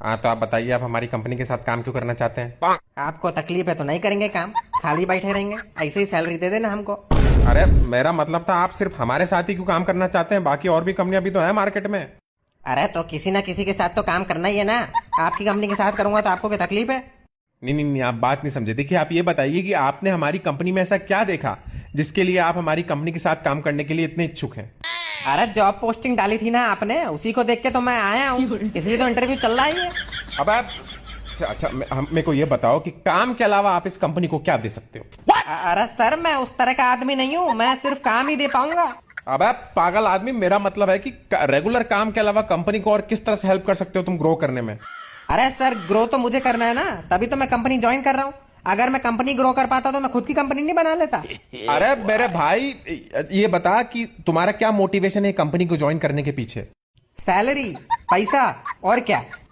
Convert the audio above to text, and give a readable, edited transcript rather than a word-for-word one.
हाँ, तो आप बताइए, आप हमारी कंपनी के साथ काम क्यों करना चाहते हैं? आपको तकलीफ है तो नहीं करेंगे काम, खाली बैठे रहेंगे, ऐसे ही सैलरी दे देना हमको। अरे मेरा मतलब था, आप सिर्फ हमारे साथ ही क्यों काम करना चाहते हैं? बाकी और भी कंपनियां भी तो है मार्केट में। अरे तो किसी ना किसी के साथ तो काम करना ही है ना। आपकी कंपनी के साथ करूंगा तो आपको क्या तकलीफ है? नहीं नहीं नहीं, आप बात नहीं समझे। देखिए, आप ये बताइए कि आपने हमारी कंपनी में ऐसा क्या देखा जिसके लिए आप हमारी कंपनी के साथ काम करने के लिए इतने इच्छुक हैं? अरे जॉब पोस्टिंग डाली थी ना आपने, उसी को देख के तो मैं आया हूँ, इसलिए तो इंटरव्यू चल रहा ही है। अब आप अच्छा, मेरे को ये बताओ कि काम के अलावा आप इस कंपनी को क्या दे सकते हो? अरे सर, मैं उस तरह का आदमी नहीं हूँ, मैं सिर्फ काम ही दे पाऊंगा। अब आप पागल आदमी, मेरा मतलब है कि रेगुलर काम के अलावा कंपनी को और किस तरह से हेल्प कर सकते हो तुम ग्रो करने में? अरे सर, ग्रो तो मुझे करना है ना, तभी तो मैं कंपनी ज्वाइन कर रहा हूँ। अगर मैं कंपनी ग्रो कर पाता तो मैं खुद की कंपनी नहीं बना लेता। अरे मेरे भाई, ये बता कि तुम्हारा क्या मोटिवेशन है कंपनी को ज्वाइन करने के पीछे? सैलरी, पैसा, और क्या।